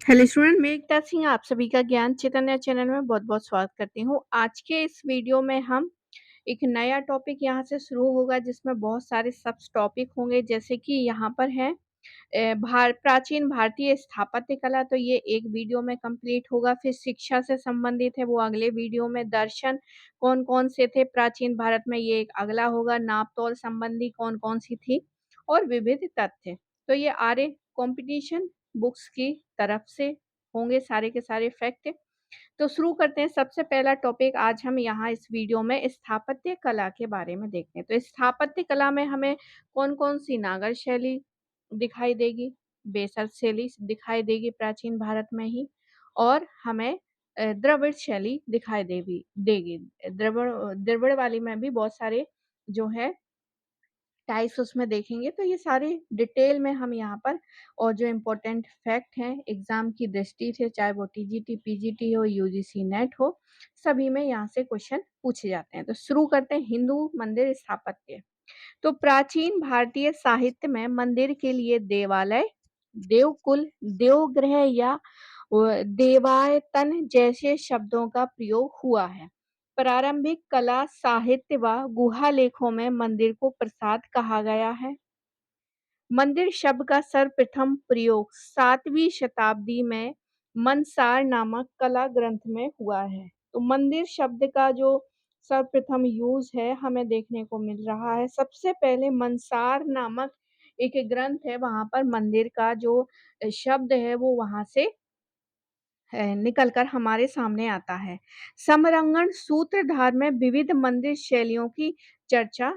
Hello student, मैं एकता सिंह आप सभी का ज्ञान चैतन्य चैनल में बहुत-बहुत स्वागत करती हूँ। आज के इस वीडियो में हम एक नया टॉपिक यहाँ से शुरू होगा जिसमें बहुत सारे सब टॉपिक होंगे जैसे कि यहाँ पर है प्राचीन भारतीय स्थापत्य कला, तो ये एक वीडियो में कंप्लीट होगा। फिर शिक्षा से संबंधित है वो अगले वीडियो में। दर्शन कौन-कौन से थे प्राचीन भारत में, ये एक अगला होगा। नाप-तोल संबंधी कौन-कौन सी थी और विविध तथ्य। तो ये आर्य कॉम्पिटिशन बुक्स की तरफ से होंगे सारे के सारे फैक्ट। तो शुरू करते हैं। सबसे पहला टॉपिक आज हम यहाँ इस वीडियो में स्थापत्य कला के बारे में देखते हैं। तो स्थापत्य कला में हमें कौन-कौन सी नागर शैली दिखाई देगी, बेसर शैली दिखाई देगी प्राचीन भारत में ही, और हमें द्रविड़ शैली दिखाई देगी। द्रविड़ वाली में भी बहुत सारे जो है टाइप्स उसमें देखेंगे। तो ये सारे डिटेल में हम यहाँ पर, और जो इम्पोर्टेंट फैक्ट हैं एग्जाम की दृष्टि से, चाहे वो टीजीटी, पीजीटी हो, यूजीसी नेट हो, सभी में यहाँ से क्वेश्चन पूछे जाते हैं। तो शुरू करते हैं। हिंदू मंदिर स्थापत्य। तो प्राचीन भारतीय साहित्य में मंदिर के लिए देवालय, देवकुल, देवगृह या देवायतन जैसे शब्दों का प्रयोग हुआ है। प्रारंभिक कला, साहित्य व गुहा लेखों में मंदिर को प्रासाद कहा गया है। मंदिर शब्द का सर्वप्रथम प्रयोग 7वीं शताब्दी में मनसार नामक कला ग्रंथ में हुआ है। तो मंदिर शब्द का जो सर्वप्रथम यूज है हमें देखने को मिल रहा है। सबसे पहले मनसार नामक एक ग्रंथ है, वहां पर मंदिर का जो शब्द है वो वहां से निकल कर हमारे सामने आता है। समरंगण सूत्रधार में विविध मंदिर शैलियों की चर्चा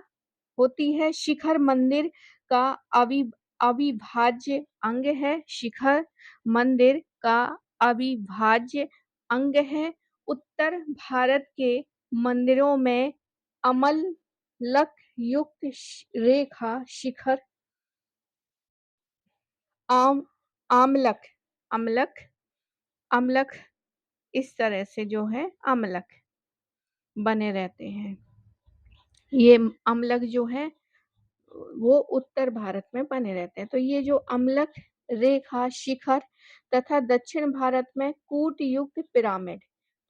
होती है। शिखर मंदिर का अविभाज्य अंग है। शिखर मंदिर का अविभाज्य अंग है। उत्तर भारत के मंदिरों में अमलक युक्त रेखा शिखर, आम आमलक अमलक अमलक इस तरह से जो है अमलक बने रहते हैं। ये अमलक जो है वो उत्तर भारत में बने रहते हैं। तो ये जो अम्लक रेखा शिखर तथा दक्षिण भारत में कूट युक्त पिरामिड,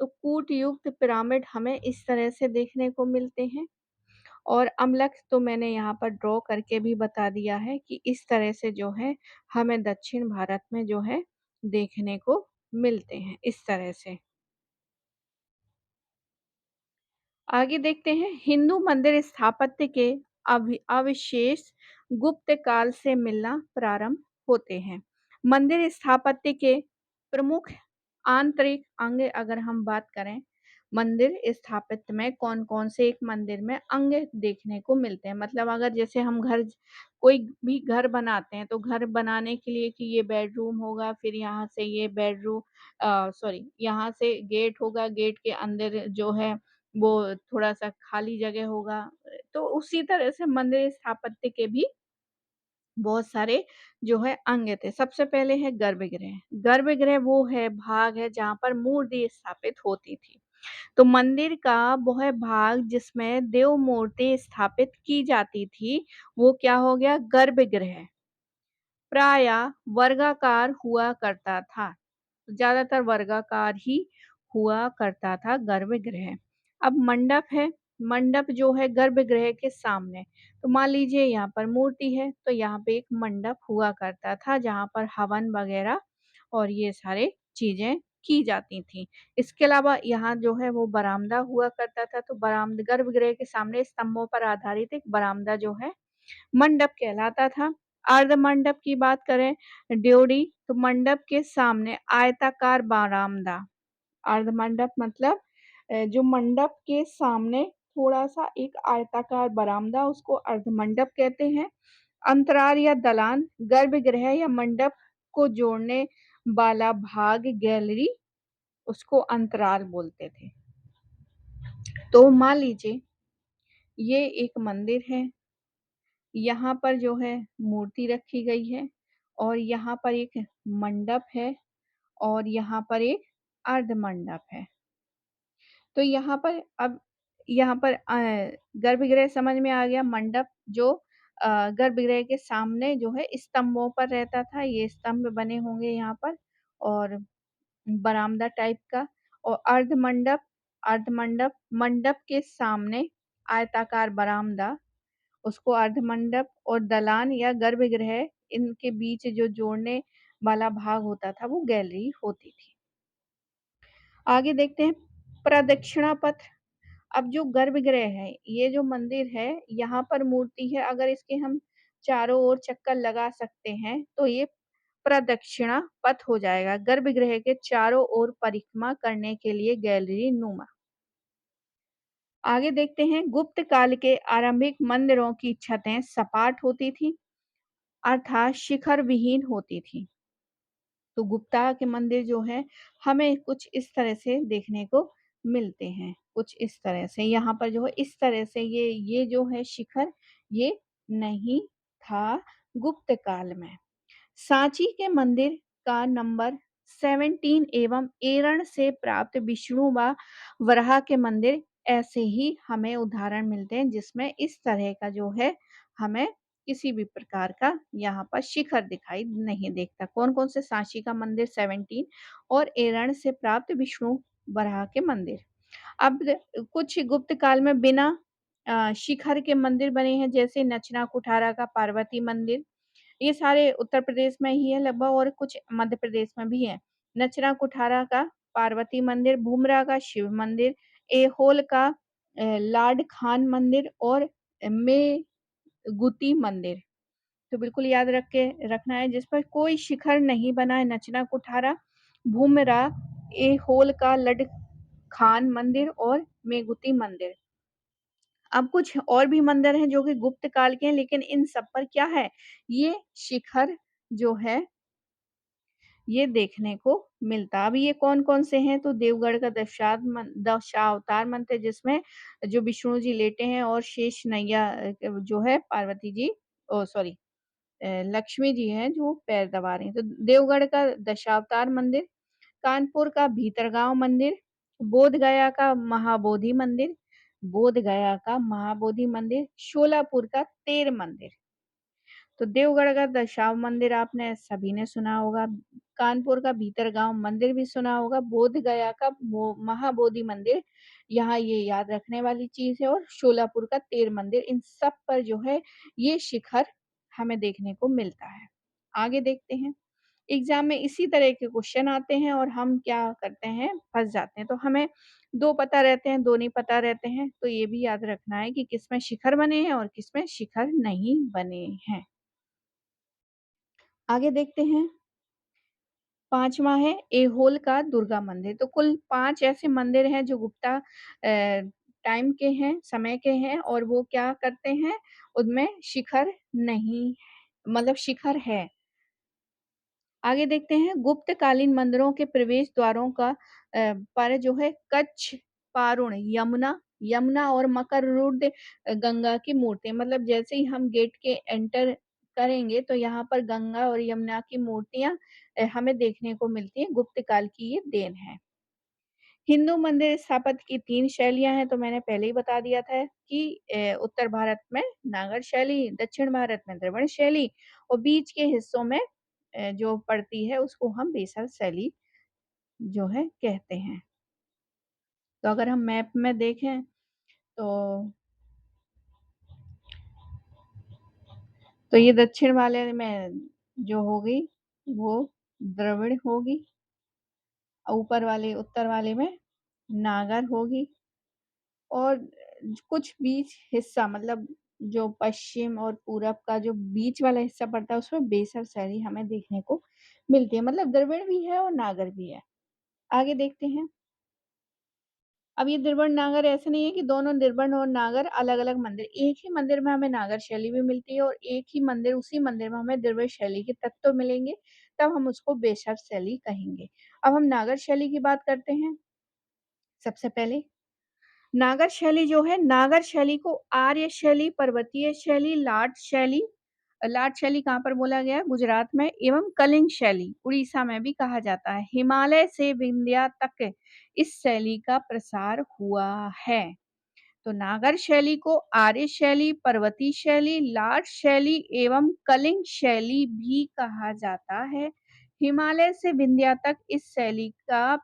तो कूट युक्त पिरामिड हमें इस तरह से देखने को मिलते हैं। और अम्लक तो मैंने यहाँ पर ड्रॉ करके भी बता दिया है कि इस तरह से जो है हमें दक्षिण भारत में जो है देखने को मिलते हैं इस तरह से। आगे देखते हैं। हिंदू मंदिर स्थापत्य के अवशेष गुप्त काल से मिलना प्रारंभ होते हैं। मंदिर स्थापत्य के प्रमुख आंतरिक अंग अगर हम बात करें, मंदिर स्थापत्य में कौन-कौन से एक मंदिर में अंग देखने को मिलते हैं। मतलब अगर जैसे हम कोई भी घर बनाते हैं तो घर बनाने के लिए कि ये बेडरूम होगा, फिर यहाँ से ये बेडरूम यहाँ से गेट होगा, गेट के अंदर जो है वो थोड़ा-सा खाली जगह होगा। तो उसी तरह से मंदिर स्थापत्य के भी बहुत सारे जो है अंग थे। सबसे पहले है गर्भगृह। गर्भगृह वो है भाग है जहाँ पर मूर्ति स्थापित होती थी। तो मंदिर का वह भाग जिसमें देव मूर्ति स्थापित की जाती थी, वो क्या हो गया? गर्भगृह। प्रायः वर्गाकार हुआ करता था। ज़्यादातर वर्गाकार ही हुआ करता था गर्भगृह। अब मंडप है, मंडप जो है गर्भगृह के सामने। तो मान लीजिए यहाँ पर मूर्ति है, तो यहाँ पे एक मंडप हुआ करता था जहाँ पर हवन वगैरह और ये सारे चीज़ें की जाती थी। इसके अलावा यहाँ जो है वो बरामदा हुआ करता था, तो गर्भगृह के सामने स्तंभों पर आधारित एक बरामदा जो है मंडप कहलाता था। अर्ध मंडप की बात करें, ड्योढ़ी, तो मंडप के सामने आयताकार बरामदा। अर्ध मंडप मतलब जो मंडप के सामने थोड़ा-सा एक आयताकार बरामदा, उसको अर्ध मंडप कहते हैं। अंतराल या दलान, गर्भगृह या मंडप को जोड़ने वाला भाग, गैलरी, उसको अंतराल बोलते थे। तो मान लीजिए ये एक मंदिर है, यहाँ पर जो है मूर्ति रखी गई है और यहाँ पर एक मंडप है और यहाँ पर एक अर्ध मंडप है। तो यहाँ पर गर्भगृह समझ में आ गया। मंडप जो गर्भगृह के सामने जो है स्तंभों पर रहता था, ये स्तंभ बने होंगे यहाँ पर, और बरामदा टाइप का, और अर्धमंडप, अर्धमंडप, मंडप के सामने आयताकार बरामदा, उसको अर्धमंडप, और दलान या गर्भगृह, इनके बीच जो जोड़ने वाला भाग होता था वो गैलरी होती थी। आगे देखते हैं प्रदक्षिणा पथ। अब जो गर्भगृह है, ये जो मंदिर है, यहाँ पर मूर्ति है, अगर इसके हम चारों ओर चक्कर लगा सकते हैं तो ये प्रदक्षिणा पथ हो जाएगा। गर्भगृह के चारों ओर परिक्रमा करने के लिए गैलरी नुमा। आगे देखते हैं गुप्त काल के आरंभिक मंदिरों की छतें सपाट होती थी, अर्थात शिखर विहीन होती थी। तो गुप्ता के मंदिर जो है हमें कुछ इस तरह से देखने को मिलते हैं, कुछ इस तरह से यहाँ पर जो है इस तरह से ये जो है शिखर, ये नहीं था गुप्त काल में। सांची के मंदिर का नंबर 17 एवं एरण से प्राप्त विष्णु व वराह के मंदिर, ऐसे ही हमें उदाहरण मिलते हैं जिसमें इस तरह का जो है हमें किसी भी प्रकार का यहाँ पर शिखर दिखाई नहीं देता। कौन कौन से? सांची का मंदिर 17 और एरण से प्राप्त विष्णु वराह के मंदिर। अब कुछ गुप्त काल में बिना शिखर के मंदिर बने हैं, जैसे नचना कुठारा का पार्वती मंदिर। ये सारे उत्तर प्रदेश में ही है लगभग, और कुछ मध्य प्रदेश में भी है। नचना कुठारा का पार्वती मंदिर, भूमरा का शिव मंदिर, एहोल का लाड खान मंदिर, और मेगुती मंदिर। तो बिल्कुल याद रखना है, जिस पर कोई शिखर नहीं बना है, नचना कुठारा, भूमरा, एहोल का लड खान मंदिर और मेगुती मंदिर। अब कुछ और भी मंदिर हैं जो कि गुप्त काल के हैं, लेकिन इन सब पर क्या है, ये शिखर जो है ये देखने को मिलता। अब ये कौन-कौन से हैं, तो देवगढ़ का दशावतार मंदिर है, जिसमें जो विष्णु जी लेटे हैं और शेष नैया जो है पार्वती जी, सॉरी, लक्ष्मी जी हैं जो पैर दबा रही हैं। तो देवगढ़ का दशावतार मंदिर, कानपुर का भीतरगांव मंदिर, बोधगया का महाबोधि मंदिर, बोधगया का महाबोधि मंदिर, शोलापुर का तेर मंदिर। तो देवगढ़ का दशाव मंदिर आपने सभी ने सुना होगा, कानपुर का भीतरगांव मंदिर भी सुना होगा, बोधगया का महाबोधि मंदिर, यहाँ ये याद रखने वाली चीज है, और शोलापुर का तेर मंदिर, इन सब पर जो है ये शिखर हमें देखने को मिलता है। आगे देखते हैं, एग्जाम में इसी तरह के क्वेश्चन आते हैं और हम क्या करते हैं, फंस जाते हैं। तो हमें दो पता रहते हैं, दो नहीं पता रहते हैं, तो ये भी याद रखना है कि किसमें शिखर बने हैं और किसमें शिखर नहीं बने हैं। आगे देखते हैं, पांचवा है एहोल का दुर्गा मंदिर। तो कुल 5 ऐसे मंदिर हैं जो गुप्ता टाइम के हैं, समय के हैं, और वो क्या करते हैं, उनमें शिखर नहीं, मतलब शिखर है। आगे देखते हैं, गुप्तकालीन मंदिरों के प्रवेश द्वारों का पर जो है कच्छ, पारुण, यमुना, यमुना और मकररुद्र गंगा की मूर्ति, मतलब जैसे ही हम गेट के एंटर करेंगे तो यहाँ पर गंगा और यमुना की मूर्तियां हमें देखने को मिलती हैं। गुप्त काल की ये देन है। हिंदू मंदिर स्थापत्य की 3 शैलियाँ हैं, तो मैंने पहले ही बता दिया था कि उत्तर भारत में नागर शैली, दक्षिण भारत में द्रविड़ शैली, और बीच के हिस्सों में जो पड़ती है उसको हम बेसर शैली जो है कहते हैं। तो अगर हम मैप में देखें तो ये दक्षिण वाले में जो होगी वो द्रविड़ होगी, ऊपर वाले उत्तर वाले में नागर होगी, और कुछ बीच हिस्सा, मतलब जो पश्चिम और पूरब का जो बीच वाला हिस्सा पड़ता है उसमें बेसर शैली हमें देखने को मिलती है, मतलब द्रविड़ भी है और नागर भी है। आगे देखते हैं, अब ये द्रविड़ नागर ऐसे नहीं है कि दोनों द्रविड़ और नागर अलग-अलग मंदिर, एक ही मंदिर में हमें नागर शैली भी मिलती है और एक ही मंदिर, उसी मंदिर में हमें द्रविड़ शैली के तत्व मिलेंगे, तब हम उसको बेसर शैली कहेंगे। अब हम नागर शैली की बात करते हैं। सबसे पहले नागर शैली जो है, नागर शैली को आर्य शैली, पर्वतीय शैली, लाट शैली कहाँ पर बोला गया? गुजरात में, एवं कलिंग शैली उड़ीसा में भी कहा जाता है। हिमालय से विंध्या तक इस शैली का प्रसार हुआ है। तो नागर शैली को आर्य शैली, पर्वतीय शैली, लाट शैली एवं कलिंग शैली भी कहा जाता है। हिमालय से विंध्या तक इस शैली का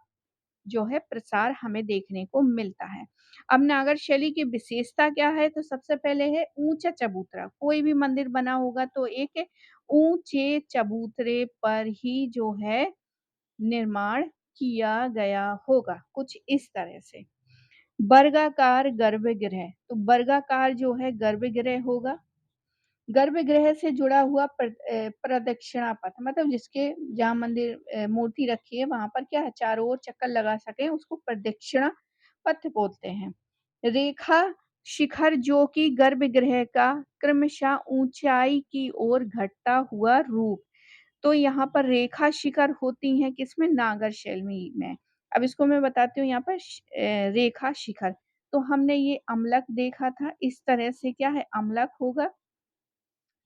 जो है प्रसार हमें देखने को मिलता है। अब नागर शैली की विशेषता क्या है? तो सबसे पहले है ऊंचा चबूतरा। कोई भी मंदिर बना होगा तो एक ऊंचे चबूतरे पर ही जो है निर्माण किया गया होगा, कुछ इस तरह से। वर्गाकार गर्भगृह, तो वर्गाकार जो है गर्भगृह होगा। गर्भगृह से जुड़ा हुआ प्रदक्षिणा पथ, मतलब जिसके जहाँ मंदिर मूर्ति रखी है वहां पर क्या है, चारों ओर चक्कर लगा सके, उसको प्रदक्षिणा पथ बोलते हैं। रेखा शिखर, जो कि गर्भगृह का क्रमशः ऊंचाई की ओर घटता हुआ रूप। तो यहाँ पर रेखा शिखर होती हैं किसमें? नागर शैली में। अब इसको मैं बताती हूँ यहाँ पर रेखा शिखर। तो हमने ये अम्लक देखा था, इस तरह से क्या है, अम्लक होगा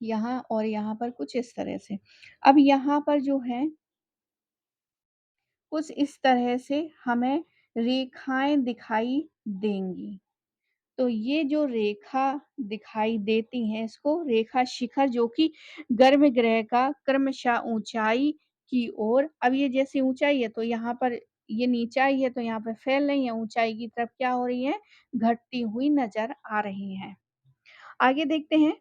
यहाँ, और यहाँ पर कुछ इस तरह से। अब यहाँ पर जो है कुछ इस तरह से हमें रेखाएँ दिखाई देंगी। तो ये जो रेखा दिखाई देती हैं इसको रेखा शिखर, जो कि गर्भगृह का क्रमशः ऊँचाई की ओर, अब ये जैसे ऊँचाई है तो यहाँ पर ये नीचाई है तो यहाँ पे फैल रही है, ऊँचाई की तरफ क्या हो रही है, घटती हुई नज़र आ रही हैं। आगे देखते हैं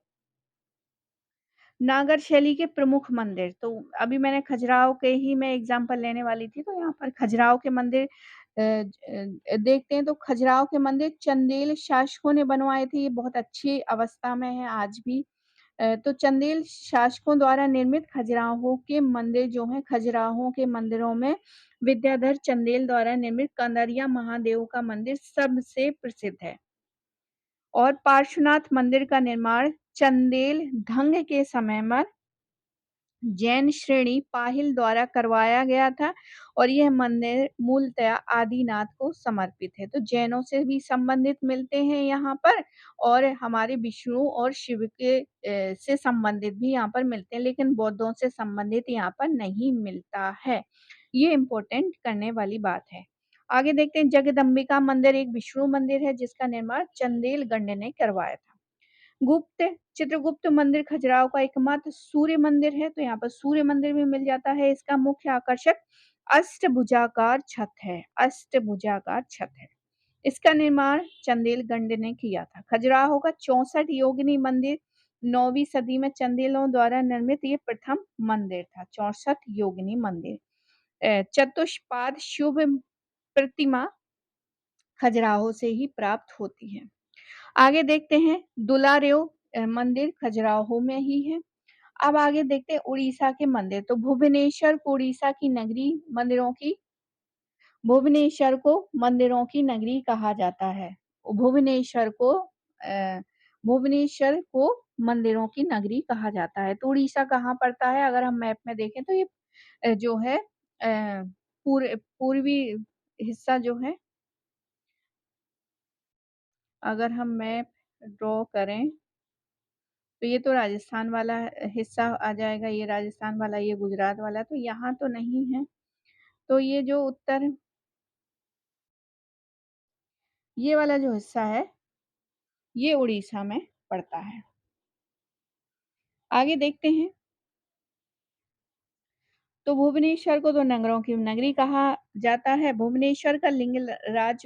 नागर शैली के प्रमुख मंदिर। तो अभी मैंने खजुराहो के ही मैं एग्ज़ाम्पल लेने वाली थी, तो यहाँ पर खजुराहो के मंदिर देखते हैं। तो खजुराहो के मंदिर चंदेल शासकों ने बनवाए थे, ये बहुत अच्छी अवस्था में है आज भी। तो चंदेल शासकों द्वारा निर्मित खजुराहो के मंदिर जो हैं, खजुराहो के मंदिरों में विद्याधर चंदेल द्वारा निर्मित कंदरिया महादेव का मंदिर सबसे प्रसिद्ध है। और पार्श्वनाथ मंदिर का निर्माण चंदेल धंग के समय में जैन श्रेणी पाहिल द्वारा करवाया गया था, और यह मंदिर मूलतः आदिनाथ को समर्पित है। तो जैनों से भी संबंधित मिलते हैं यहाँ पर, और हमारे विष्णु और शिव के से संबंधित भी यहाँ पर मिलते हैं, लेकिन बौद्धों से संबंधित यहाँ पर नहीं मिलता है। ये इम्पोर्टेंट करने वाली बात है। आगे देखते हैं जगदम्बिका मंदिर एक विष्णु मंदिर है जिसका निर्माण चंदेल गंड ने करवाया था। गुप्त चित्रगुप्त मंदिर खजुराहो का एकमात्र सूर्य मंदिर है, तो यहाँ पर सूर्य मंदिर भी मिल जाता है। इसका मुख्य आकर्षक अष्टभुजाकार छत है, अष्टभुजाकार छत है। इसका निर्माण चंदेलगंड ने किया था। खजुराहो का 64 योगिनी मंदिर 9वीं सदी में चंदेलों द्वारा निर्मित ये प्रथम मंदिर था। 64 योगिनी मंदिर। चतुष्पाद शुभ प्रतिमा खजुराहो से ही प्राप्त होती है। आगे देखते हैं दुलारेव मंदिर खजुराहो में ही है। अब आगे देखते हैं उड़ीसा के मंदिर। तो भुवनेश्वर को उड़ीसा की नगरी मंदिरों की भुवनेश्वर को मंदिरों की नगरी कहा जाता है। भुवनेश्वर को भुवनेश्वर को मंदिरों की नगरी कहा जाता है। तो उड़ीसा कहाँ पड़ता है? अगर हम मैप में देखें तो ये जो है पूर्वी हिस्सा जो है, अगर हम मैप ड्रॉ करें तो ये तो राजस्थान वाला हिस्सा आ जाएगा, ये राजस्थान वाला, ये गुजरात वाला, तो यहाँ तो नहीं है। तो ये जो उत्तर, ये वाला जो हिस्सा है ये उड़ीसा में पड़ता है। आगे देखते हैं। तो भुवनेश्वर को तो नगरों की नगरी कहा जाता है। भुवनेश्वर का लिंगराज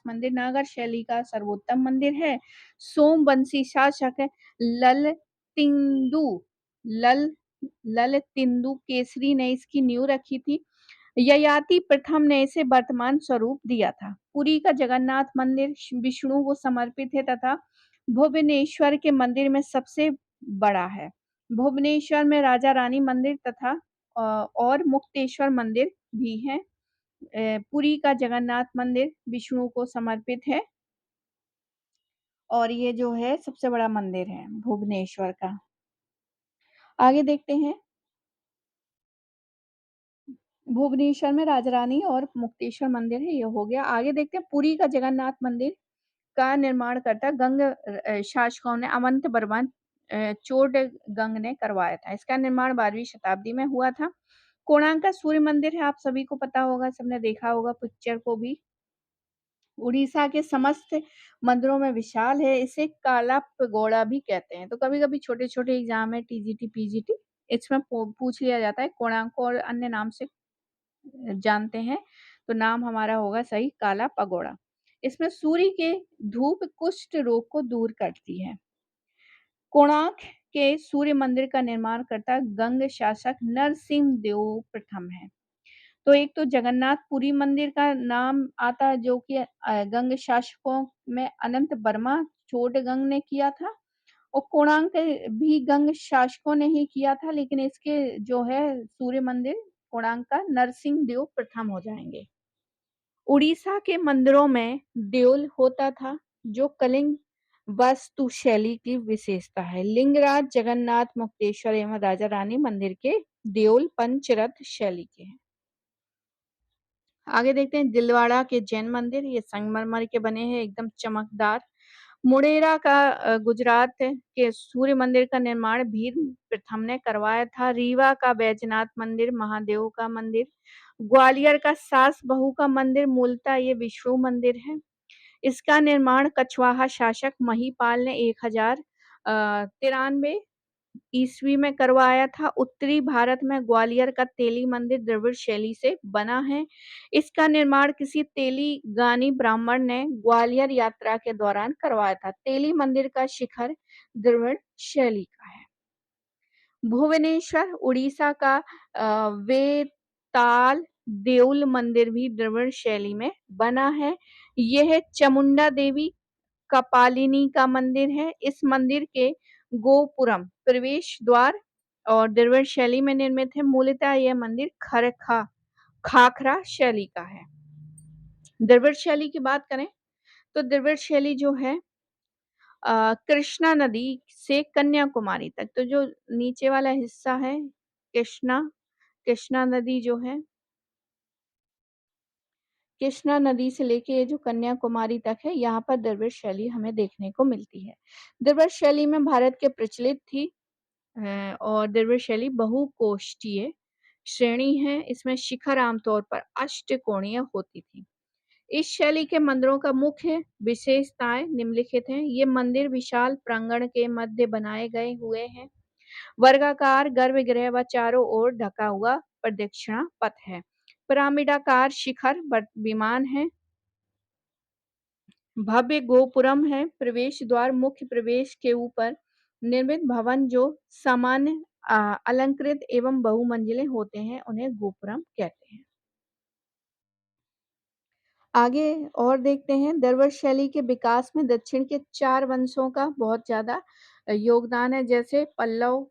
मंदिर नागर शैली का सर्वोत्तम मंदिर है। सोमवंशी शासक लल लल ललतिंदु केसरी ने इसकी नींव रखी थी। ययाति प्रथम ने इसे वर्तमान स्वरूप दिया था। पुरी का जगन्नाथ मंदिर विष्णु को समर्पित है तथा भुवनेश्वर के मंदिर में सबसे बड़ा है। भुवनेश्वर में राजा रानी मंदिर तथा और मुक्तेश्वर मंदिर भी हैं। पुरी का जगन्नाथ मंदिर विष्णु को समर्पित है, और ये जो है सबसे बड़ा मंदिर है भुवनेश्वर का। आगे देखते हैं। भुवनेश्वर में राजा रानी और मुक्तेश्वर मंदिर है, ये हो गया। आगे देखते हैं पुरी का जगन्नाथ मंदिर का निर्माणकर्ता गंग शासकों ने अवंत बर्मन चोडगंग ने करवाया था। इसका निर्माण 12वीं शताब्दी में हुआ था। कोणार्क का सूर्य मंदिर है, आप सभी को पता होगा, सबने देखा होगा पिक्चर को भी। उड़ीसा के समस्त मंदिरों में विशाल है। इसे काला पगोड़ा भी कहते हैं। तो कभी-कभी छोटे-छोटे एग्जाम में टीजीटी, पीजीटी इसमें पूछ लिया जाता है, कोणार्क को और अन्य नाम से जानते हैं, तो नाम हमारा होगा सही काला पगोड़ा। इसमें सूर्य के धूप कुष्ठ रोग को दूर करती है। कोणार्क के सूर्य मंदिर का निर्माण करता गंग शासक नरसिंह देव प्रथम है। तो एक तो जगन्नाथपुरी मंदिर का नाम आता है, जो कि गंग शासकों में अनंत वर्मा चोडगंग ने किया था, और कोणार्क भी गंग शासकों ने ही किया था, लेकिन इसके जो है सूर्य मंदिर कोणार्क का नरसिंह देव प्रथम हो जाएंगे। उड़ीसा के मंदिरों में देउल होता था, जो कलिंग वास्तु शैली की विशेषता है। लिंगराज, जगन्नाथ, मुक्तेश्वर एवं राजा रानी मंदिर के देउल पंचरथ शैली के हैं। आगे देखते हैं दिलवाड़ा के जैन मंदिर, ये संगमरमर के बने हैं, एकदम चमकदार। मुडेरा का गुजरात के सूर्य मंदिर का निर्माण भीम प्रथम ने करवाया था। रीवा का बैजनाथ मंदिर महादेव का मंदिर। ग्वालियर का सास बहू का मंदिर मूलतः ये विष्णु मंदिर है। इसका निर्माण कछवाहा शासक महिपाल ने 1093 ईस्वी में करवाया था। उत्तरी भारत में ग्वालियर का तेली मंदिर द्रविड़ शैली से बना है। इसका निर्माण किसी तेलीगानी ब्राह्मण ने ग्वालियर यात्रा के दौरान करवाया था। तेली मंदिर का शिखर द्रविड़ शैली का है। भुवनेश्वर उड़ीसा का वेताल देउल मंदिर भी द्रविड़ शैली में बना है। यह चामुंडा देवी कपालिनी का मंदिर है। इस मंदिर के गोपुरम प्रवेश द्वार और द्रविड़ शैली में निर्मित है। मूलतः यह मंदिर खाखरा शैली का है। द्रविड़ शैली की बात करें तो द्रविड़ शैली जो है कृष्णा नदी से कन्याकुमारी तक, तो जो नीचे वाला हिस्सा है कृष्णा नदी जो है, कृष्णा नदी से लेके ये जो कन्याकुमारी तक है, यहाँ पर द्रविड़ शैली हमें देखने को मिलती है। द्रविड़ शैली में भारत के प्रचलित थी और द्रविड़ शैली बहुकोष्ठीय श्रेणी है। इसमें शिखर आमतौर पर अष्टकोणीय होती थी। इस शैली के मंदिरों का मुख्य विशेषताएं निम्नलिखित हैं। ये मंदिर विशाल प्रांगण के मध्य बनाए गए हुए हैं। वर्गाकार गर्भगृह व चारों ओर ढका हुआ प्रदक्षिणा पथ है। पिरामिडाकार शिखर विमान है। भव्य गोपुरम है। प्रवेश द्वार मुख्य प्रवेश के ऊपर निर्मित भवन जो सामान्य अलंकृत एवं बहुमंजिले होते हैं, उन्हें गोपुरम कहते हैं। आगे और देखते हैं द्रविड़ शैली के विकास में दक्षिण के 4 वंशों का बहुत ज्यादा योगदान है, जैसे पल्लव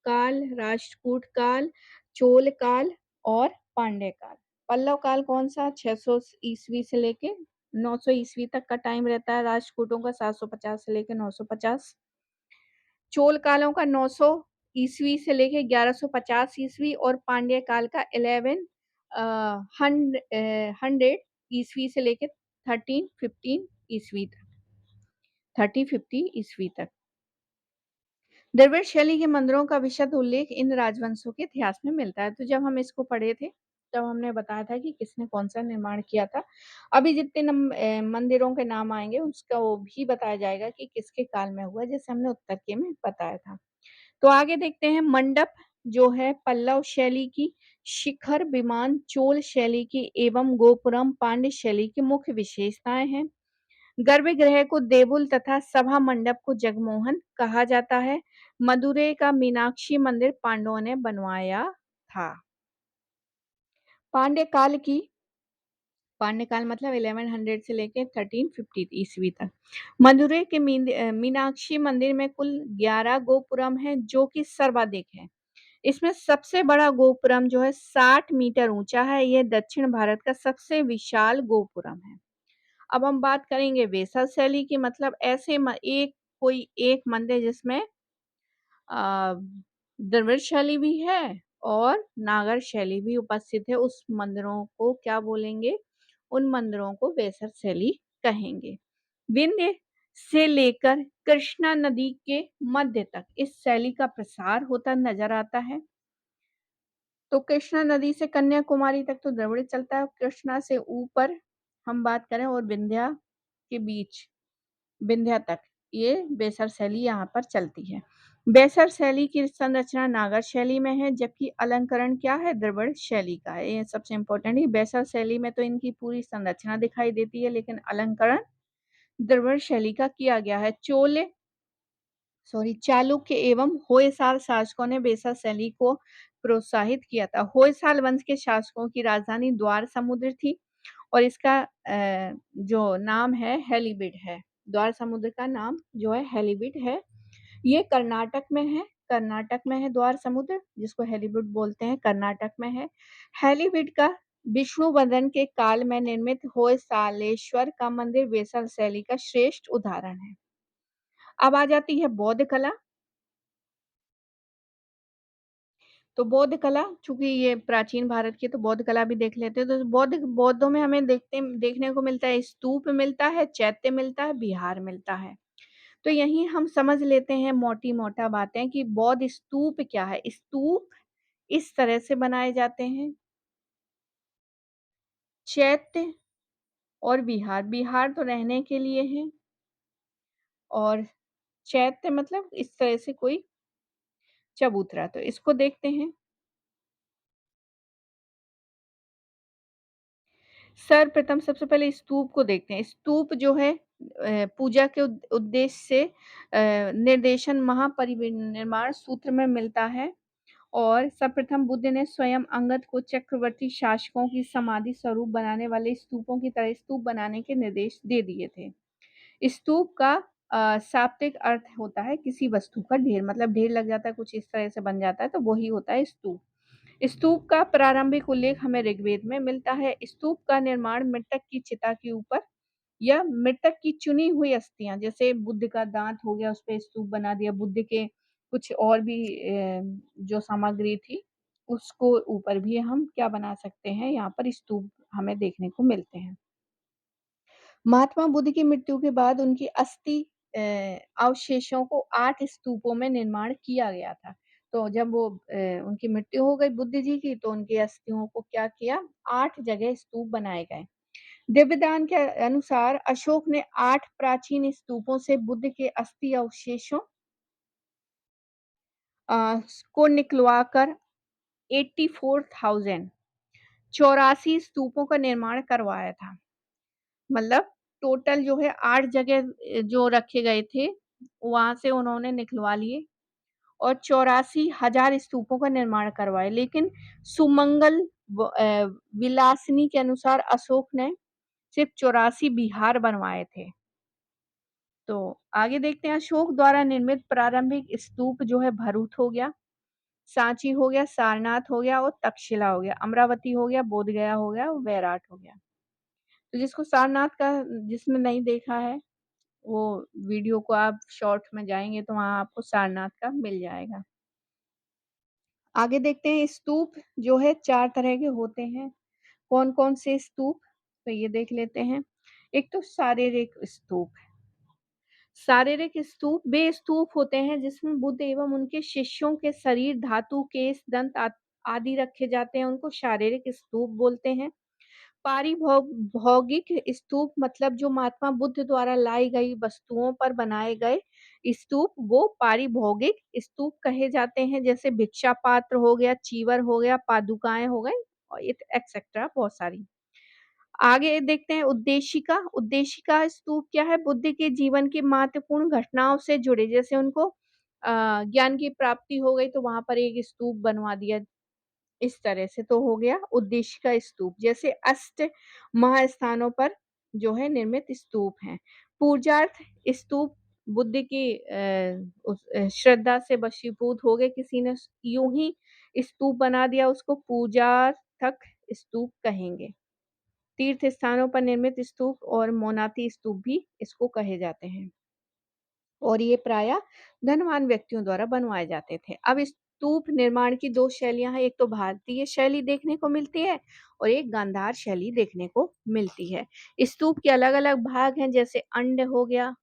काल, राष्ट्रकूट काल, चोल काल और पांड्य काल। पल्लव काल कौन सा? 600 ईस्वी से लेके 900 ईस्वी तक का टाइम रहता है। राष्ट्रकूटों का 750 से लेके 950। चोल कालों का 900 ईस्वी से लेके 1150 ईस्वी और पांड्य काल का 1100 ईस्वी से लेके 1350 ईस्वी तक 3050 ईस्वी तक। द्रविड़ शैली के मंदिरों का विशद उल्लेख इन राजवंशों के इतिहास में मिलता है। तो जब हम इसको पढ़े थे, तब हमने बताया था कि किसने कौन सा निर्माण किया था। अभी जितने मंदिरों के नाम आएंगे उसका वो भी बताया जाएगा कि किसके काल में हुआ, जैसे हमने उत्तर के में बताया था। तो आगे देखते हैं मंडप जो है पल्लव शैली की, शिखर विमान चोल शैली की एवं गोपुरम पांड्य शैली की मुख्य विशेषताएं हैं। गर्भगृह को देवुल तथा सभा मंडप को जगमोहन कहा जाता है। मदुरै का मीनाक्षी मंदिर पांडवों ने बनवाया था। पांड्य काल मतलब 1100 से लेकर 1350 ईस्वी तक। मदुरै के मीनाक्षी मंदिर में कुल 11 गोपुरम है, जो कि सर्वाधिक है। इसमें सबसे बड़ा गोपुरम जो है 60 मीटर ऊंचा है। यह दक्षिण भारत का सबसे विशाल गोपुरम है। अब हम बात करेंगे वेसल शैली की, मतलब ऐसे कोई एक मंदिर जिसमें द्रविड़ शैली भी है और नागर शैली भी उपस्थित है, उस मंदिरों को क्या बोलेंगे? उन मंदिरों को वेसल शैली कहेंगे। विंध्य से लेकर कृष्णा नदी के मध्य तक इस शैली का प्रसार होता नजर आता है। तो कृष्णा नदी से कन्याकुमारी तक तो द्रविड़ चलता है। कृष्णा से ऊपर हम बात करें और विंध्या के बीच विंध्या तक ये वेसल शैली यहाँ पर चलती है। बैसर शैली की संरचना नागर शैली में है, जबकि अलंकरण क्या है? द्रविड़ शैली का है। ये सबसे इम्पोर्टेंट है। बैसर शैली में तो इनकी पूरी संरचना दिखाई देती है, लेकिन अलंकरण द्रविड़ शैली का किया गया है। चालुक्य एवं होयसाल शासकों ने बैसर शैली को प्रोत्साहित किया था। होयसाल वंश के शासकों की राजधानी द्वार समुद्र थी और इसका जो नाम है हेलीबिड है। द्वार समुद्र का नाम जो है हेलीबिड है। ये कर्नाटक में है द्वार समुद्र, जिसको हेलीबिड बोलते हैं, कर्नाटक में है। हेलीबिड का विष्णुवर्धन के काल में निर्मित होयसालेश्वर का मंदिर बैसर शैली का श्रेष्ठ उदाहरण है। अब आ जाती है बौद्ध कला। तो बौद्ध कला, चूँकि ये प्राचीन भारत की है, तो बौद्ध कला भी देख लेते हैं। तो बौद्धों में हमें देखने को मिलता है, स्तूप मिलता है, चैत्य मिलता है, विहार मिलता है। तो यहीं हम समझ लेते हैं मोटी-मोटा बातें कि बौद्ध स्तूप क्या है? स्तूप इस तरह से बनाए जाते हैं, चैत्य और विहार। विहार तो रहने के लिए है और चैत्य मतलब इस तरह से कोई चबूतरा। तो इसको देखते हैं। सर्वप्रथम सबसे पहले स्तूप को देखते हैं। स्तूप जो है पूजा के उद्देश्य से निर्देशन महापरिनिर्वाण सूत्र में मिलता है और सर्वप्रथम बुद्ध ने स्वयं अंगद को चक्रवर्ती शासकों की समाधि स्वरूप बनाने वाले स्तूपों की तरह स्तूप बनाने के निर्देश दे दिए थे। स्तूप का शाब्दिक अर्थ होता है किसी वस्तु का ढेर, मतलब ढेर लग जाता है, कुछ इस तरह से बन जाता है, तो वही होता है स्तूप। स्तूप का प्रारंभिक उल्लेख हमें ऋग्वेद में मिलता है। स्तूप का निर्माण मृतक की चिता के ऊपर या मृतक की चुनी हुई अस्थियां, जैसे बुद्ध का दांत हो गया, उस पे स्तूप बना दिया। बुद्ध के कुछ और भी जो सामग्री थी, उसको ऊपर भी हम क्या बना सकते हैं, यहाँ पर स्तूप हमें देखने को मिलते हैं। महात्मा बुद्ध की मृत्यु के बाद उनकी अस्थि अवशेषों को 8 स्तूपों में निर्माण किया गया था। तो जब वो उनकी मृत्यु हो गई बुद्ध जी की, तो उनकी अस्थियों को क्या किया, 8 जगह स्तूप बनाए गए। दिव्यदान के अनुसार अशोक ने 8 प्राचीन स्तूपों से बुद्ध के अस्थि अवशेषों को निकलवाकर 84,000 84 स्तूपों का निर्माण करवाया था। मतलब टोटल जो है 8 जगह जो रखे गए थे, वहाँ से उन्होंने निकलवा लिए और 84,000 स्तूपों का निर्माण करवाए। लेकिन सुमंगल विलासिनी के अनुसार अशोक ने सिर्फ 84 विहार बनवाए थे। तो आगे देखते हैं, अशोक द्वारा निर्मित प्रारंभिक स्तूप जो है भरूच हो गया, सांची हो गया, सारनाथ हो गया और तक्षशिला हो गया, अमरावती हो गया, बोधगया हो गया, वैराट हो गया। तो जिसको सारनाथ का, जिसने नहीं देखा है, वो वीडियो को आप शॉर्ट में जाएँगे तो वहाँ आपको सारनाथ का मिल जाएगा। आगे देखते हैं, स्तूप जो है 4 तरह के होते हैं। कौन-कौन से स्तूप? तो ये देख लेते हैं। एक तो शारीरिक स्तूप। शारीरिक स्तूप वे स्तूप होते हैं जिसमें बुद्ध एवं उनके शिष्यों के शरीर, धातु, केश, दंत आदि रखे जाते हैं, उनको शारीरिक स्तूप बोलते हैं। भौगोलिक स्तूप मतलब जो महात्मा बुद्ध द्वारा लाई गई वस्तुओं पर बनाए गए स्तूप, वो पारिभौगिक स्तूप कहे जाते हैं। जैसे भिक्षा पात्र हो गया, चीवर हो गया, पादुकाएँ हो गई और एक्सेट्रा बहुत सारी। आगे देखते हैं उद्देशिका। उद्देशिका स्तूप क्या है? बुद्ध के जीवन की महत्वपूर्ण घटनाओं से जुड़े, जैसे उनको ज्ञान की प्राप्ति हो गई तो वहाँ पर एक स्तूप बनवा दिया, इस तरह से तो हो गया उद्देशिका स्तूप। जैसे अष्ट महास्थानों पर जो है निर्मित स्तूप हैं। पूजार्थ स्तूप बुद्ध की श्रद्धा से वशीभूत हो गए किसी ने, यूँ ही स्तूप बना दिया, उसको पूजार्थक स्तूप कहेंगे। तीर्थ स्थानों पर निर्मित स्तूप और मोनाती स्तूप भी इसको कहे जाते हैं और ये प्रायः धनवान व्यक्तियों द्वारा बनवाए जाते थे। अब स्तूप निर्माण की 2 शैलियाँ हैं, एक तो भारतीय शैली देखने को मिलती है और एक गांधार शैली देखने को मिलती है। स्तूप के अलग-अलग भाग हैं, जैसे अंड हो गया,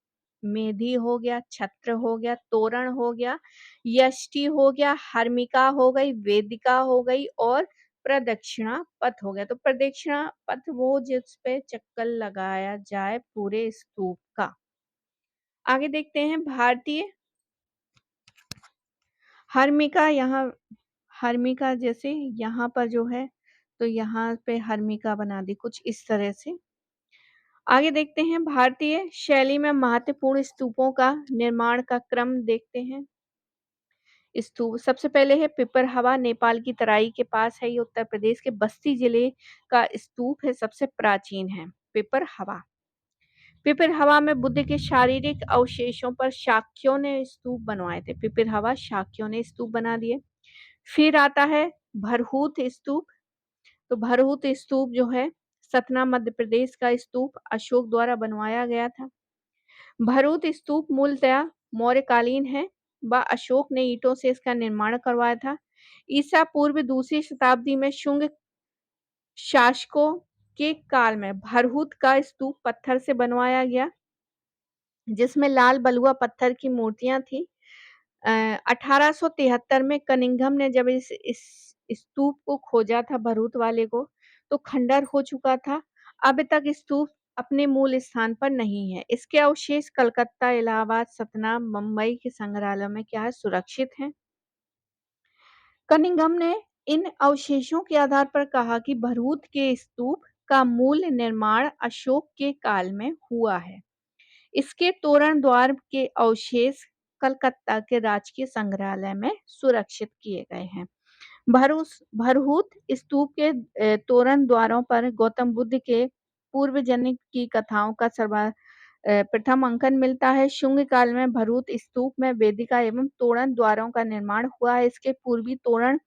मेढी हो गया, छत्र हो गया, तोरण हो गया, यष्टि हो गया, हर्मिका हो गई, वेदिका हो गई और प्रदक्षिणा पथ हो गया। तो प्रदक्षिणा पथ वो जिस पे चक्कर लगाया जाए पूरे स्तूप का। आगे देखते हैं, भारतीय हर्मिका यहाँ हर्मिका जैसे यहाँ पर जो है, तो यहाँ पे हर्मिका बना दी कुछ इस तरह से। आगे देखते हैं भारतीय शैली में महत्वपूर्ण स्तूपों का निर्माण का क्रम देखते हैं। स्तूप सबसे पहले है पिपरहवा, नेपाल की तराई के पास है, ये उत्तर प्रदेश के बस्ती जिले का स्तूप है, सबसे प्राचीन है पिपरहवा। पिपरहवा में बुद्ध के शारीरिक अवशेषों पर शाक्यों ने स्तूप बनवाए थे। पिपरहवा शाक्यों ने स्तूप बना दिए। फिर आता है भरहूत स्तूप। तो भरहूत स्तूप जो है सतना मध्य प्रदेश का स्तूप अशोक द्वारा बनवाया गया था। भरूच स्तूप मूलतः मौर्यकालीन है व अशोक ने ईंटों से इसका निर्माण करवाया था। ईसा पूर्व दूसरी शताब्दी में शुंग शासकों के काल में भरहूत का स्तूप पत्थर से बनवाया गया, जिसमें लाल बलुआ पत्थर की मूर्तियां थी। 1873 में कनिंघम ने जब इस स्तूप को खोजा था भरूच वाले को, तो खंडर हो चुका था। अब तक स्तूप अपने मूल स्थान पर नहीं है। इसके अवशेष कलकत्ता, इलाहाबाद, सतना, मुंबई के संग्रहालयों में क्या है, सुरक्षित हैं। कनिंघम ने इन अवशेषों के आधार पर कहा कि भरूच के स्तूप का मूल निर्माण अशोक के काल में हुआ है। इसके तोरण द्वार के अवशेष कलकत्ता के राजकीय संग्रहालय में सुरक्षित किए गए हैं। भरहूत स्तूप के तोरण द्वारों पर गौतम बुद्ध के पूर्व जन्म की कथाओं का प्रथम अंकन मिलता है। शुंग काल में भरूच स्तूप में वेदिका एवं तोरण द्वारों का निर्माण हुआ है। इसके पूर्वी तोरण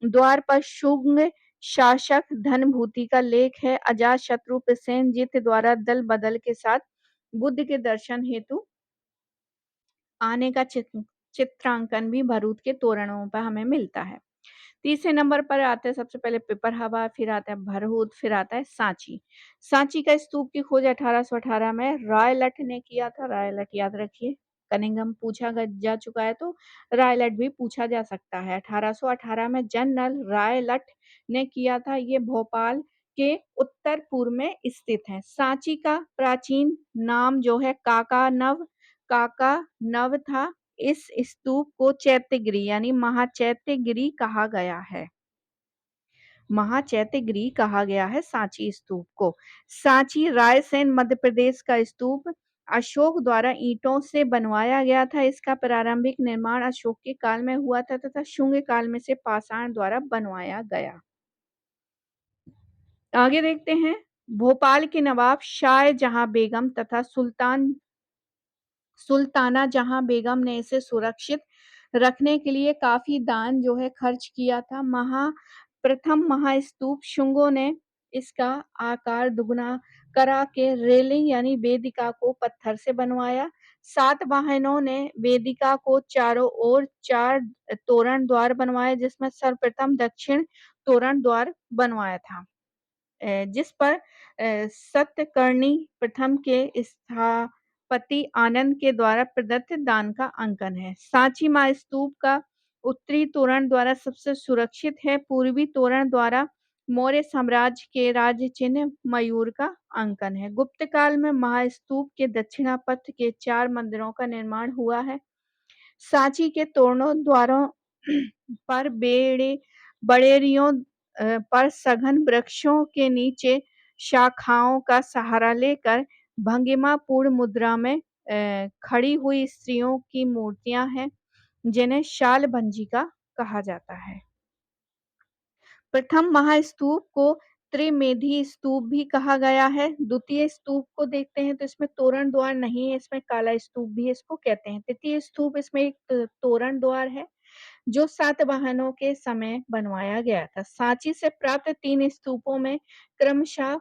द्वार पर शुंग शासक धनभूति का लेख है। अजातशत्रु प्रसेनजीत द्वारा दल बदल के साथ बुद्ध के दर्शन हेतु आने का चित्रांकन भी भरूच के तोरणों पर हमें मिलता है। तीसरे नंबर पर आते हैं सबसे पहले पिपरहवा, फिर आता है भरहूत, फिर आता है सांची। सांची का स्तूप की खोज 1818 में रायलट ने किया था। रायलट याद रखिए, कनिंघम पूछा जा चुका है तो रायलट भी पूछा जा सकता है। 1818 में जनरल रायलट ने किया था। ये भोपाल के उत्तर पूर्व में स्थित है। सांची का प्राचीन नाम जो है काका नव था। इस स्तूप को चैत्यगिरी यानी महाचैत्यगिरी कहा गया है। महाचैत्यगिरी कहा गया है सांची स्तूप को। सांची रायसेन मध्य प्रदेश का स्तूप अशोक द्वारा ईंटों से बनवाया गया था। इसका प्रारंभिक निर्माण अशोक के काल में हुआ था तथा शुंग काल में से पाषाण द्वारा बनवाया गया। आगे देखते हैं भोपाल के नवाब शाहजहां बेगम तथा सुल्ताना जहां बेगम ने इसे सुरक्षित रखने के लिए काफी दान जो है खर्च किया था। प्रथम महास्तूप शुंगों ने इसका आकार दुगना करा के रेलिंग यानी वेदिका को पत्थर से बनवाया। सातवाहनों ने वेदिका को चारों ओर 4 तोरण द्वार बनवाए, जिसमें सर्वप्रथम दक्षिण तोरण द्वार बनवाया था, जिस पर सत्यकर्णी प्रथम के स्थापति आनंद के द्वारा प्रदत्त दान का अंकन है। सांची मां स्तूप का उत्तरी तोरण द्वारा सबसे सुरक्षित है। पूर्वी तोरण द्वारा मौर्य साम्राज्य के राज्य चिन्ह मयूर का अंकन है। गुप्त काल में महास्तूप के दक्षिणापथ के 4 मंदिरों का निर्माण हुआ है। सांची के तोरणों द्वारों पर बड़ेरियों पर सघन वृक्षों के नीचे शाखाओं का सहारा लेकर भंगिमापूर्ण मुद्रा में खड़ी हुई स्त्रियों की मूर्तियां हैं, जिन्हें शालभंजिका कहा जाता है। प्रथम महास्तूप को त्रिमेधी स्तूप भी कहा गया है। द्वितीय स्तूप को देखते हैं तो इसमें तोरण द्वार नहीं है, इसमें काला स्तूप भी इसको कहते हैं। तृतीय स्तूप इसमें एक तोरण द्वार है जो सातवाहनों के समय बनवाया गया था। सांची से प्राप्त 3 स्तूपों में क्रमशः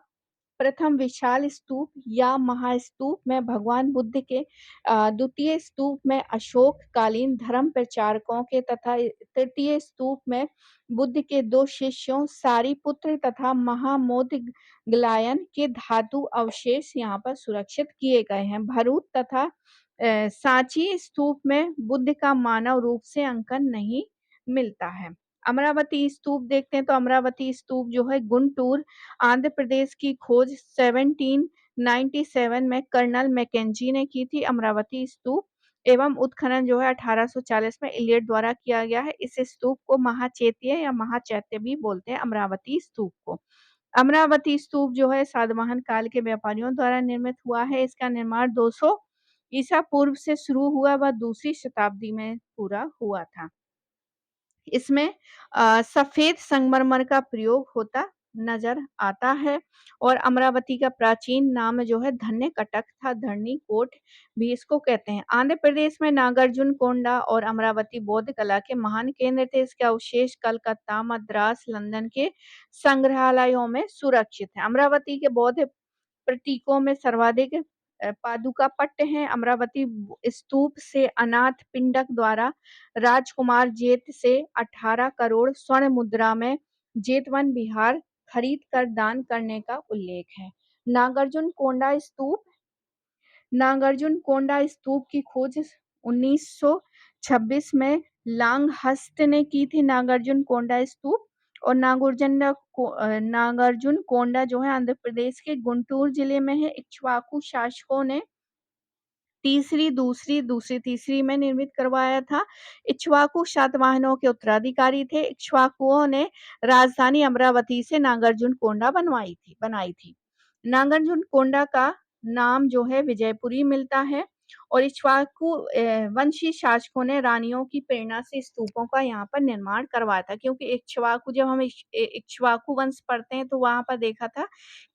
प्रथम विशाल स्तूप या महास्तूप में भगवान बुद्ध के, द्वितीय स्तूप में अशोक कालीन धर्म प्रचारकों के तथा तृतीय स्तूप में बुद्ध के 2 शिष्यों सारिपुत्र तथा महामोदग्लायन के धातु अवशेष यहाँ पर सुरक्षित किए गए हैं। भरूच तथा सांची स्तूप में बुद्ध का मानव रूप से अंकन नहीं मिलता है। अमरावती स्तूप देखते हैं तो अमरावती स्तूप जो है गुंटूर आंध्र प्रदेश की खोज 1797 में कर्नल मैकेंजी ने की थी। अमरावती स्तूप एवं उत्खनन जो है 1840 में इलियट द्वारा किया गया है। इस स्तूप को महाचैत्य या महाचैत्य भी बोलते हैं, अमरावती स्तूप को। अमरावती स्तूप जो है सातवाहन काल के व्यापारियों द्वारा निर्मित हुआ है। इसका निर्माण 200 ईसा पूर्व से शुरू हुआ व दूसरी शताब्दी में पूरा हुआ था। इसमें सफ़ेद संगमरमर का प्रयोग होता नज़र आता है और अमरावती का प्राचीन नाम जो है धन्यकटक था, धरणीकोट भी इसको कहते हैं। आंध्र प्रदेश में नागार्जुनकोंडा और अमरावती बौद्ध कला के महान केंद्र थे। इसके अवशेष कलकत्ता, मद्रास, लंदन के संग्रहालयों में सुरक्षित हैं। अमरावती के बौद्ध प्रतीकों में सर्वाधिक पादुका पट्ट हैं। अमरावती स्तूप से अनाथ पिंडक द्वारा राजकुमार जेत से 18 करोड़ स्वर्ण मुद्रा में जेतवन बिहार खरीद कर दान करने का उल्लेख है। नागार्जुन कोंडा स्तूप नागार्जुनकोंडा स्तूप की खोज 1926 में लांघहस्त ने की थी। नागार्जुनकोंडा स्तूप और नागार्जुनकोंडा जो है आंध्र प्रदेश के गुंटूर जिले में है। इक्ष्वाकु शासकों ने तीसरी में निर्मित करवाया था। इक्ष्वाकु सातवाहनों के उत्तराधिकारी थे। इक्ष्वाकुओं ने राजधानी अमरावती से नागार्जुनकोंडा बनाई थी। नागार्जुनकोंडा का नाम जो है विजयपुरी मिलता है और इक्ष्वाकु वंशी शासकों ने रानियों की प्रेरणा से स्तूपों का यहाँ पर निर्माण करवाया था, क्योंकि इक्ष्वाकु जब हम इक्ष्वाकु वंश पढ़ते हैं तो वहाँ पर देखा था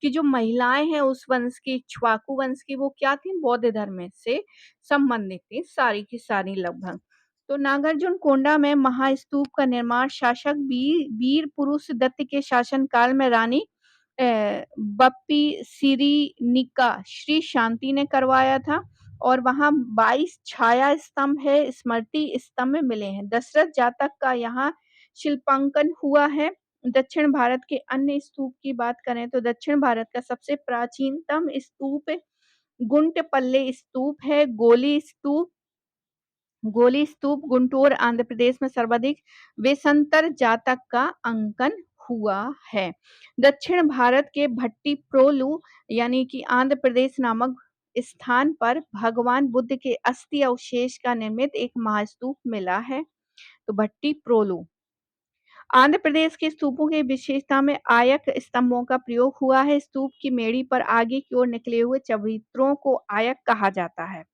कि जो महिलाएं हैं उस वंश की, इक्ष्वाकु वंश की, वो क्या थी, बौद्ध धर्म से संबंधित थी, सारी की सारी लगभग। तो नागार्जुनकोंडा में महास्तूप का निर्माण शासक वीर पुरुष दत्त के शासनकाल में रानी बप्पी सिरिनिका श्री शांति ने करवाया था और वहां 22 छाया स्तंभ है, स्मृति स्तंभ मिले हैं। दशरथ जातक का यहाँ शिल्पांकन हुआ है। दक्षिण भारत के अन्य स्तूप की बात करें तो दक्षिण भारत का सबसे प्राचीनतम स्तूप गुंटपल्ले स्तूप है। गोली स्तूप गुंटूर आंध्र प्रदेश में सर्वाधिक वेशंतर जातक का अंकन हुआ है। दक्षिण भारत के भट्टीप्रोलु यानी कि आंध्र प्रदेश नामक स्थान पर भगवान बुद्ध के अस्थि अवशेष का निर्मित एक महास्तूप मिला है। तो भट्टीप्रोलु आंध्र प्रदेश के स्तूपों की विशेषता में आयक स्तंभों का प्रयोग हुआ है। स्तूप की मेड़ी पर आगे की ओर निकले हुए चबूतरों को आयक कहा जाता है,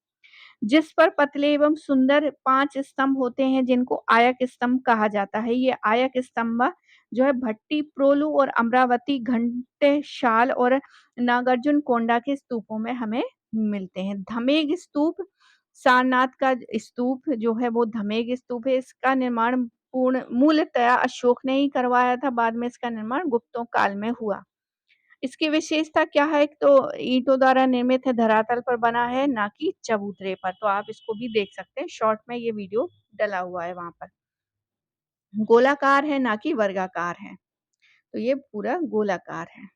जिस पर पतले एवं सुंदर 5 स्तंभ होते हैं, जिनको आयक स्तंभ कहा जाता है। ये आयक स्तंभ जो है भट्टीप्रोलु और अमरावती घंटसाल और नागार्जुनकोंडा के स्तूपों में हमें मिलते हैं। धमेग स्तूप सारनाथ का स्तूप जो है वो धमेग स्तूप है। इसका निर्माण मूलतया अशोक ने ही करवाया था, बाद में इसका निर्माण गुप्तों काल में हुआ। इसकी विशेषता क्या है? एक तो ईंटों द्वारा निर्मित है, धरातल पर बना है, ना कि चबूतरे पर। तो आप इसको भी देख सकते हैं, शॉर्ट में ये वीडियो डला हुआ है वहां पर। गोलाकार है, ना कि वर्गाकार है। तो ये पूरा गोलाकार है।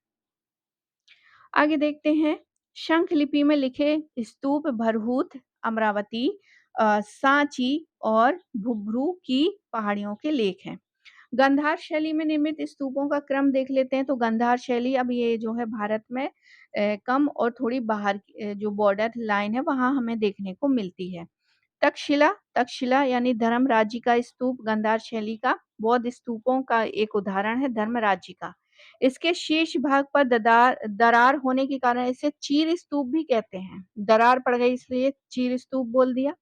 आगे देखते हैं, शंख लिपि में लिखे स्तूप भरहूत, अमरावती, सांची और भुभरू की पहाड़ियों के लेख हैं। गंधार शैली में निर्मित स्तूपों का क्रम देख लेते हैं। तो गंधार शैली अब ये जो है भारत में कम और थोड़ी बाहर जो बॉर्डर लाइन है वहां हमें देखने को मिलती है। तक्षशिला यानी धर्म राज्य का स्तूप गंधार शैली का बौद्ध स्तूपों का एक उदाहरण है। धर्म राज्य का इसके शीर्ष भाग पर दरार होने के कारण इसे चीर स्तूप भी कहते हैं। दरार पड़ गई इसलिए चीर स्तूप बोल दिया।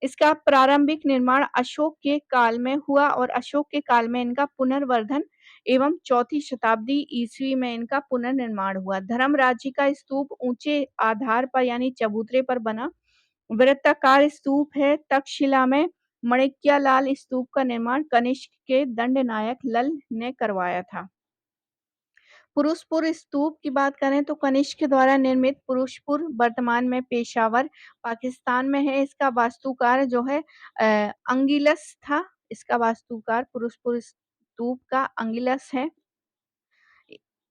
इसका प्रारंभिक निर्माण अशोक के काल में हुआ और अशोक के काल में इनका पुनर्वर्धन एवं 4वीं शताब्दी ईस्वी में इनका पुनर्निर्माण हुआ। धर्म राज्य का स्तूप ऊंचे आधार पर यानी चबूतरे पर बना वृत्ताकार स्तूप है। तक्षशिला में मणिक्यालाल स्तूप का निर्माण कनिष्क के दंडनायक लल ने करवाया था। पुरुषपुर स्तूप की बात करें तो कनिष्क द्वारा निर्मित पुरुषपुर वर्तमान में पेशावर पाकिस्तान में है। इसका वास्तुकार जो है अंगिलस था। इसका वास्तुकार पुरुषपुर स्तूप का अंगिलस है।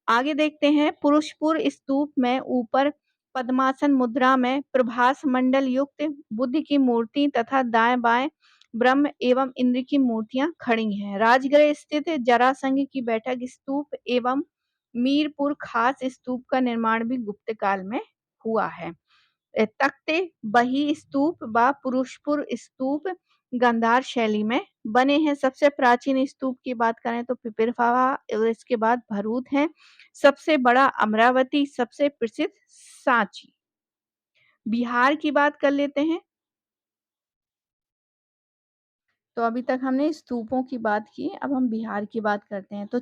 आगे देखते हैं, पुरुषपुर स्तूप में ऊपर पद्मासन मुद्रा में प्रभास मंडल युक्त बुद्ध की मूर्ति तथा दाएं बाएं ब्रह्म एवं इंद्र की मूर्तियां खड़ी हैं। राजगृह स्थित जरासंघ की बैठक स्तूप एवं मीरपुर खास स्तूप का निर्माण भी गुप्त काल में हुआ है। तख्ते, बही स्तूप व पुरुषपुर स्तूप गांधार शैली में बने हैं। सबसे प्राचीन स्तूप की बात करें तो पिपरपावा और इसके बाद भरूच है। सबसे बड़ा अमरावती, सबसे प्रसिद्ध सांची। बिहार की बात कर लेते हैं। तो अभी तक हमने स्तूपों की बात की, अब हम बिहार की बात करते हैं। तो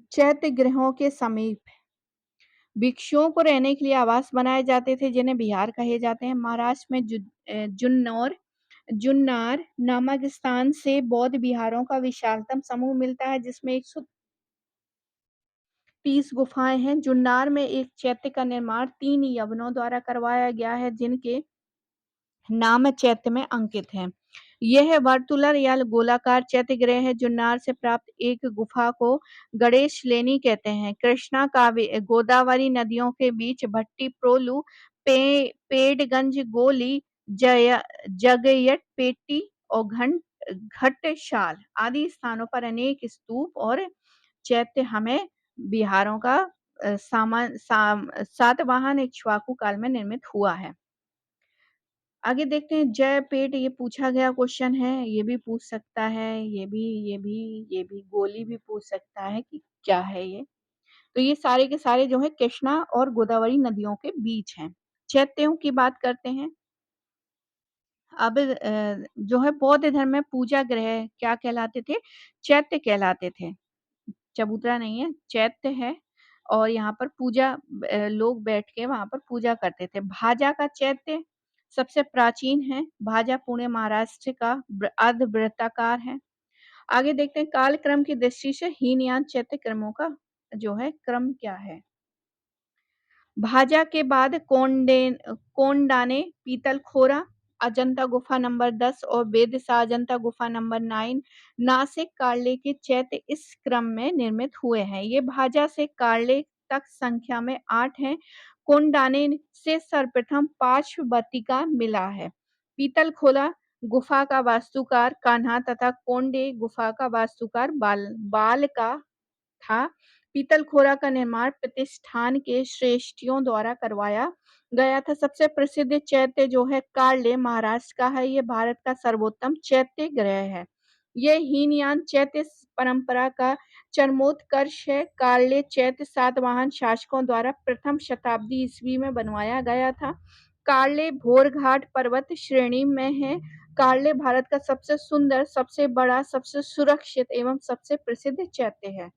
चैत्य गृहों के समीप भिक्षुओं को रहने के लिए आवास बनाए जाते थे, जिन्हें बिहार कहे जाते हैं। महाराष्ट्र में जुन्नार नामक स्थान से बौद्ध विहारों का विशालतम समूह मिलता है, जिसमें 130 गुफाएं हैं। जुन्नार में एक चैत्य का निर्माण 3 यवनों द्वारा करवाया गया है, जिनके नाम चैत्य में अंकित हैं। यह वर्तुलर या गोलाकार चैत्य गृह है। जुन्नार से प्राप्त एक गुफा को गणेश लेनी कहते हैं। कृष्णा कावे गोदावरी नदियों के बीच भट्टी प्रोलु पेड़गंज गोली जगयटपेटी और घटशाल आदि स्थानों पर अनेक स्तूप और चैत्य हमें बिहारों का सातवाहन इक्ष्वाकु काल में निर्मित हुआ है। आगे देखते हैं जय पेट, ये पूछा गया क्वेश्चन है, ये भी पूछ सकता है, ये भी गोली भी पूछ सकता है कि क्या है ये। तो ये सारे के सारे जो है कृष्णा और गोदावरी नदियों के बीच हैं। चैत्यों की बात करते हैं। अब जो है बौद्ध धर्म में पूजा गृह क्या कहलाते थे? चैत्य कहलाते थे। चबूतरा नहीं है, चैत्य है। और यहाँ पर लोग बैठ के वहां पर पूजा करते थे। भाजा का चैत्य सबसे प्राचीन है। भाजा पुणे महाराष्ट्र का अर्धवृत्ताकार है। आगे देखते हैं कालक्रम की दृष्टि से हीनयान चैत्य क्रमों का जो है क्रम क्या है। भाजा के बाद कोंडाने, पीतलखोरा, अजंता गुफा नंबर 10 और बेदसा अजंता गुफा नंबर 9 नासिक कार्ले के चैत्य इस क्रम में निर्मित हुए हैं। ये भाजा से कार्ले तक संख्या में 8 हैं। कोंडाने से सर्वप्रथम पार्श्ववर्तिका मिला है। पीतलखोला गुफा का वास्तुकार कान्हा तथा कोंडे गुफा का वास्तुकार बाल का था। पीतलखोरा का निर्माण प्रतिष्ठान के श्रेष्ठियों द्वारा करवाया गया था। सबसे प्रसिद्ध चैत्य जो है कार्ले महाराष्ट्र का है। ये भारत का सर्वोत्तम चैत्य गृह है। ये हीनयान चैत्य परंपरा का चरमोत्कर्ष है। कार्ले चैत्य सातवाहन शासकों द्वारा प्रथम शताब्दी ईस्वी में बनवाया गया था। कार्ले भोरघाट पर्वत श्रेणी में है। कार्ले भारत का सबसे सुंदर, सबसे बड़ा, सबसे सुरक्षित एवं सबसे प्रसिद्ध चैत्य है।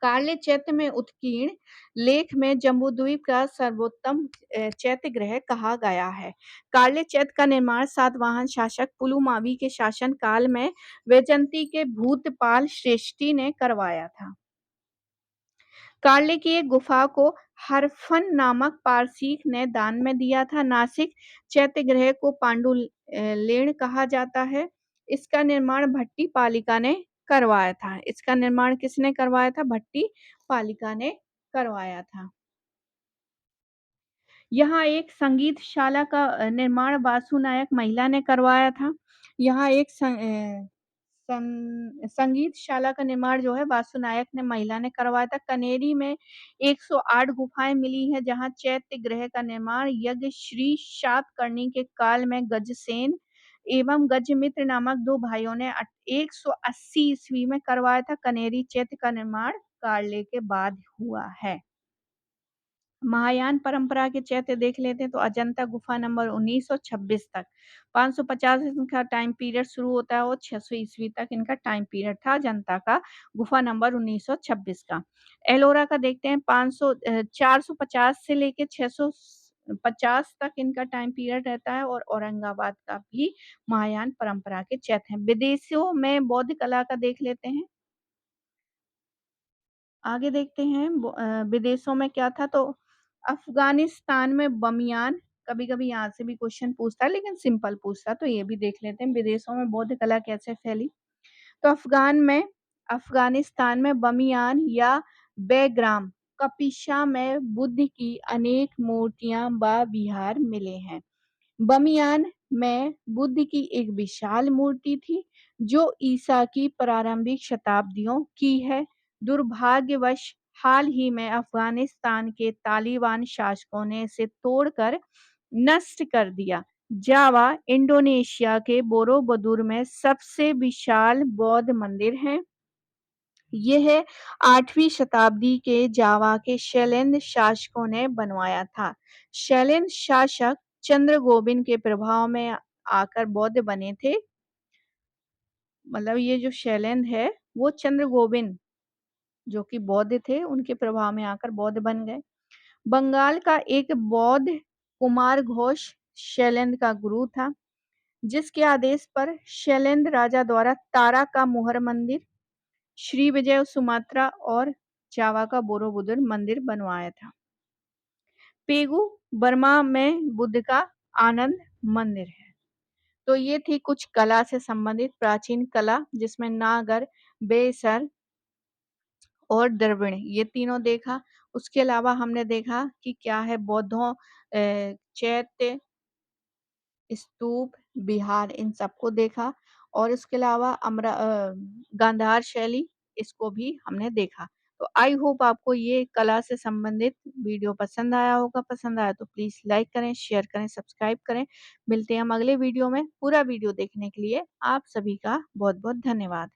कार्ले चैत्य में उत्कीर्ण लेख में जम्बूद्वीप का सर्वोत्तम चैत्य गृह कहा गया है। कार्ले चैत्य का निर्माण सातवाहन शासक पुलुमावी के शासन काल में वैजयंती के भूतपाल श्रेष्ठी ने करवाया था। कार्ले की एक गुफा को हरफन नामक पारसीक ने दान में दिया था। नासिक चैत्य गृह को पांडुलेण कहा जाता है। इसका निर्माण भट्टी पालिका ने करवाया था। इसका निर्माण किसने करवाया था? भट्टी पालिका ने करवाया था। यहाँ एक संगीतशाला का निर्माण वासु नायक महिला ने करवाया था। यहाँ एक संगीतशाला का निर्माण जो है वासु नायक ने महिला ने करवाया था। कनेरी में 108 गुफाएं मिली है, जहाँ चैत्य गृह का निर्माण यज्ञ श्री शातकर्णी के काल में गजसेन एवं गजमित्र नामक दो भाइयों ने 180 ईस्वी में करवाया था। कनेरी चैत्य का निर्माण कार्ले के बाद हुआ है। महायान परंपरा के चैत्य देख लेते हैं। तो अजंता गुफा नंबर 1926 तक 550 इनका टाइम पीरियड शुरू होता है और 600 ईस्वी तक इनका टाइम पीरियड था अजंता का गुफा नंबर 1926 का। एलोरा का देखते हैं 450 से लेके 650 तक इनका टाइम पीरियड रहता है। और औरंगाबाद का भी महायान परंपरा के चैत्य हैं। विदेशों में बौद्ध कला का देख लेते हैं। आगे देखते हैं विदेशों में क्या था। तो अफगानिस्तान में बमियान, कभी-कभी यहाँ से भी क्वेश्चन पूछता है लेकिन सिंपल पूछता है, तो ये भी देख लेते हैं विदेशों में बौद्ध कला कैसे फैली। तो अफगानिस्तान में बमियान या बेग्राम कपिशा में बुद्ध की अनेक मूर्तियां व विहार मिले हैं। बमियान में बुद्ध की एक विशाल मूर्ति थी, जो ईसा की प्रारंभिक शताब्दियों की है। दुर्भाग्यवश हाल ही में अफ़गानिस्तान के तालिबान शासकों ने इसे तोड़कर नष्ट कर दिया। जावा इंडोनेशिया के बोरोबुदुर में सबसे विशाल बौद्ध मंदिर है। यह 8वीं शताब्दी के जावा के शैलेंद्र शासकों ने बनवाया था। शैलेंद्र शासक चंद्रगोबिन के प्रभाव में आकर बौद्ध बने थे। मतलब ये जो शैलेंद्र है वो चंद्रगोबिन जो कि बौद्ध थे उनके प्रभाव में आकर बौद्ध बन गए। बंगाल का एक बौद्ध कुमार घोष शैलेंद्र का गुरु था, जिसके आदेश पर शैलेंद्र राजा द्वारा तारा का मोहर मंदिर, श्रीविजय सुमात्रा और जावा का बोरोबुदुर मंदिर बनवाया था। पेगु बर्मा में बुद्ध का आनंद मंदिर है। तो ये थी कुछ कला से संबंधित प्राचीन कला, जिसमें नागर, बेसर और द्रविड़ ये तीनों देखा। उसके अलावा हमने देखा कि क्या है बौद्धों चैत्य, स्तूप, विहार इन सबको देखा और इसके अलावा गांधार शैली इसको भी हमने देखा। तो आई होप आपको ये कला से संबंधित वीडियो पसंद आया होगा। पसंद आया तो प्लीज़ लाइक करें, शेयर करें, सब्सक्राइब करें। मिलते हैं हम अगले वीडियो में। पूरा वीडियो देखने के लिए आप सभी का बहुत-बहुत धन्यवाद।